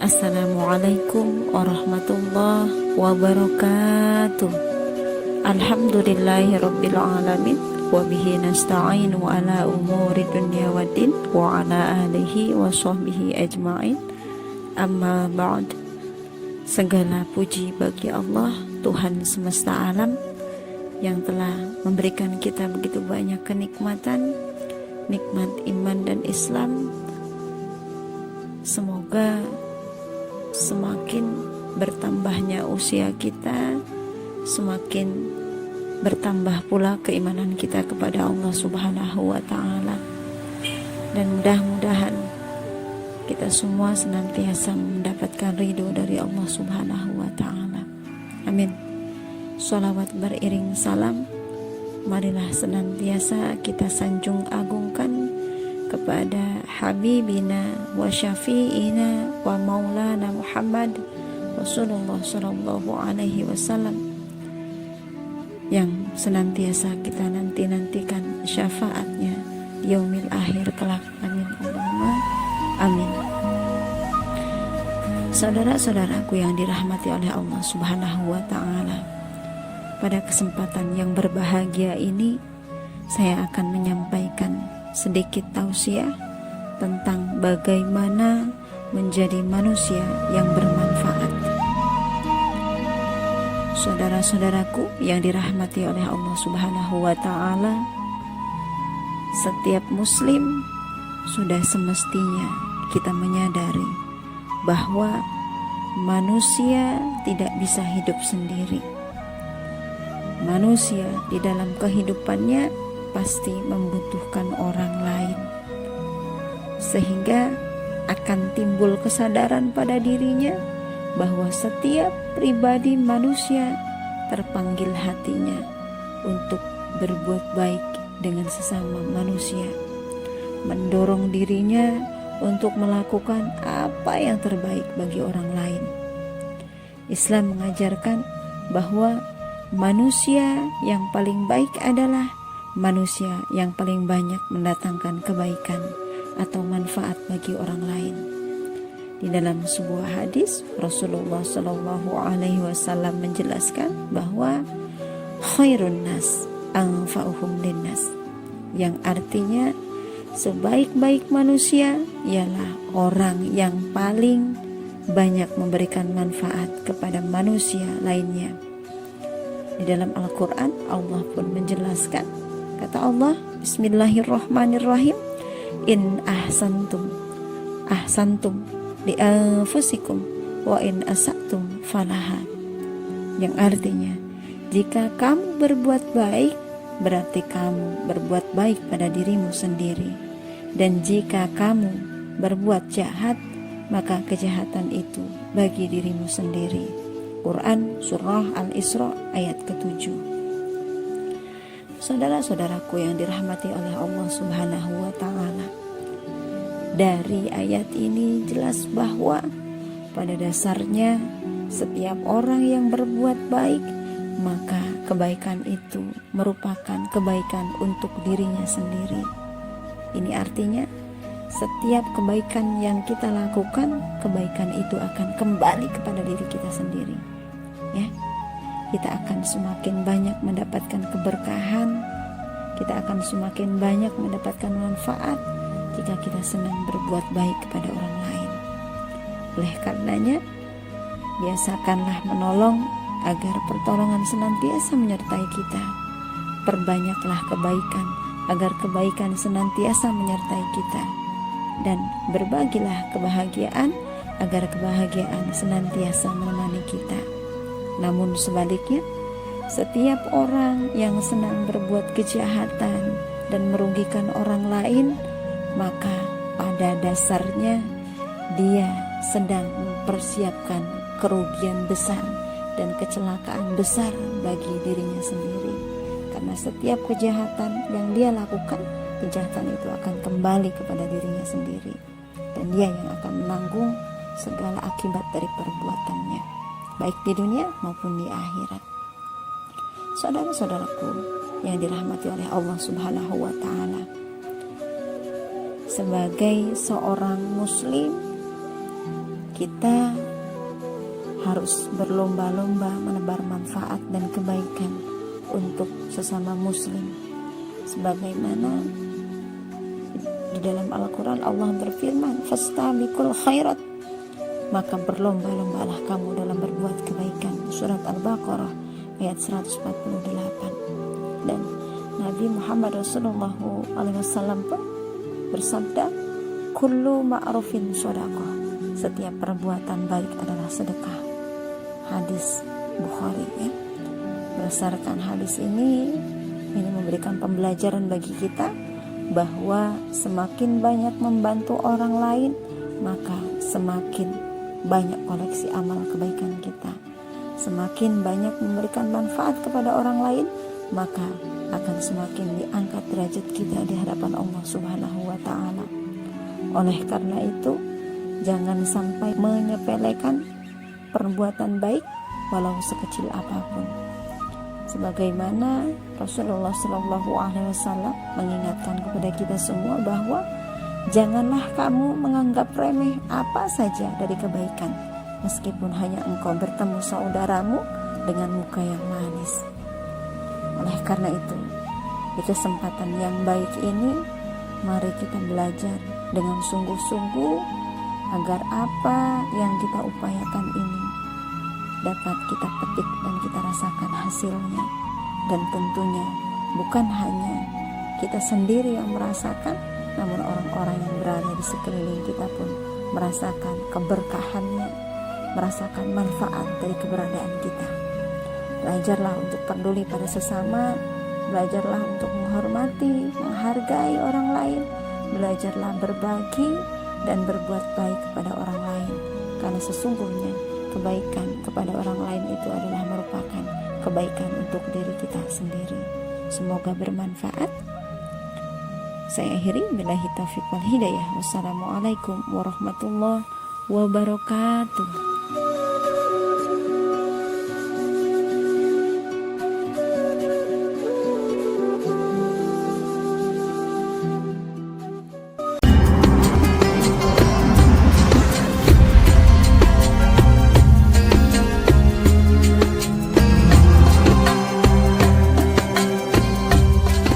Assalamualaikum warahmatullahi wabarakatuh. Alhamdulillahi rabbil alamin. Wa bihi nasta'inu ala umuri dunya waddin. Wa ala alihi wa sahbihi ajma'in. Amma ba'd. Segala puji bagi Allah, Tuhan semesta alam, yang telah memberikan kita begitu banyak kenikmatan, nikmat iman dan Islam. Semoga semakin bertambahnya usia kita, semakin bertambah pula keimanan kita kepada Allah Subhanahu wa Ta'ala, dan mudah-mudahan kita semua senantiasa mendapatkan ridho dari Allah Subhanahu wa Ta'ala. Amin. Sholawat beriring salam, marilah senantiasa kita sanjung agungkan kepada Habibina wa Syafi'ina wa Maulana Muhammad Rasulullah Sallallahu Alaihi Wasallam, yang senantiasa kita nantikan syafaatnya di yaumil akhir kelak. Amin Allahumma amin. Saudara-saudaraku yang dirahmati oleh Allah Subhanahu wa Ta'ala, pada kesempatan yang berbahagia ini saya akan menyampaikan sedikit tausiah tentang bagaimana menjadi manusia yang bermanfaat. Saudara-saudaraku yang dirahmati oleh Allah Subhanahu wa Ta'ala, setiap muslim sudah semestinya kita menyadari bahwa manusia tidak bisa hidup sendiri. Manusia di dalam kehidupannya pasti membutuhkan orang lain, sehingga akan timbul kesadaran pada dirinya bahwa setiap pribadi manusia terpanggil hatinya untuk berbuat baik dengan sesama manusia, mendorong dirinya untuk melakukan apa yang terbaik bagi orang lain. Islam mengajarkan bahwa manusia yang paling baik adalah manusia yang paling banyak mendatangkan kebaikan atau manfaat bagi orang lain. Di dalam sebuah hadis, Rasulullah Sallallahu Alaihi Wasallam menjelaskan bahwa khairun nas anfa'uhum linnas, yang artinya sebaik-baik manusia ialah orang yang paling banyak memberikan manfaat kepada manusia lainnya. Di dalam Al-Quran, Allah pun menjelaskan, kata Allah, Bismillahirrahmanirrahim, in ahsantum li anfusikum wa in asatum falaha, yang artinya jika kamu berbuat baik berarti kamu berbuat baik pada dirimu sendiri, dan jika kamu berbuat jahat maka kejahatan itu bagi dirimu sendiri. Quran Surah Al-Isra ayat ke-7. Saudara-saudaraku yang dirahmati oleh Allah Subhanahu wa Ta'ala, dari ayat ini jelas bahwa pada dasarnya setiap orang yang berbuat baik, maka kebaikan itu merupakan kebaikan untuk dirinya sendiri. Ini artinya setiap kebaikan yang kita lakukan, kebaikan itu akan kembali kepada diri kita sendiri, ya. Kita akan semakin banyak mendapatkan keberkahan, kita akan semakin banyak mendapatkan manfaat jika kita senang berbuat baik kepada orang lain. Oleh karenanya, biasakanlah menolong agar pertolongan senantiasa menyertai kita. Perbanyaklah kebaikan agar kebaikan senantiasa menyertai kita, dan berbagilah kebahagiaan agar kebahagiaan senantiasa menemani kita. Namun sebaliknya, setiap orang yang senang berbuat kejahatan dan merugikan orang lain, maka pada dasarnya dia sedang mempersiapkan kerugian besar dan kecelakaan besar bagi dirinya sendiri. Karena setiap kejahatan yang dia lakukan, kejahatan itu akan kembali kepada dirinya sendiri, dan dia yang akan menanggung segala akibat dari perbuatannya, baik di dunia maupun di akhirat. Saudara-saudaraku yang dirahmati oleh Allah Subhanahu wa Ta'ala, sebagai seorang muslim, kita harus berlomba-lomba menebar manfaat dan kebaikan untuk sesama muslim. Sebagaimana di dalam Al-Quran Allah berfirman, fastabiqul khairat, maka berlomba-lombalah kamu dalam berbuat kebaikan. Surat Al-Baqarah ayat 148. Dan Nabi Muhammad SAW pun bersabda, kullu ma'rufin shadaqah, setiap perbuatan baik adalah sedekah. Hadis Bukhari ya. Berdasarkan hadis ini memberikan pembelajaran bagi kita bahwa semakin banyak membantu orang lain, maka semakin banyak koleksi amal kebaikan kita. Semakin banyak memberikan manfaat kepada orang lain, maka akan semakin diangkat derajat kita di hadapan Allah Subhanahu wa Ta'ala. Oleh karena itu, jangan sampai menyepelekan perbuatan baik walau sekecil apapun. Sebagaimana Rasulullah SAW mengingatkan kepada kita semua bahwa janganlah kamu menganggap remeh apa saja dari kebaikan, meskipun hanya engkau bertemu saudaramu dengan muka yang manis. Oleh karena itu, di kesempatan yang baik ini, mari kita belajar dengan sungguh-sungguh agar apa yang kita upayakan ini dapat kita petik dan kita rasakan hasilnya. Dan tentunya bukan hanya kita sendiri yang merasakan, namun orang-orang yang berada di sekeliling kita pun merasakan keberkahannya, merasakan manfaat dari keberadaan kita. Belajarlah untuk peduli pada sesama, belajarlah untuk menghormati, menghargai orang lain, belajarlah berbagi dan berbuat baik kepada orang lain, karena sesungguhnya kebaikan kepada orang lain itu adalah merupakan kebaikan untuk diri kita sendiri. Semoga bermanfaat. Saya akhiri, billahi taufiq wal hidayah. Wassalamualaikum warahmatullahi wabarakatuh.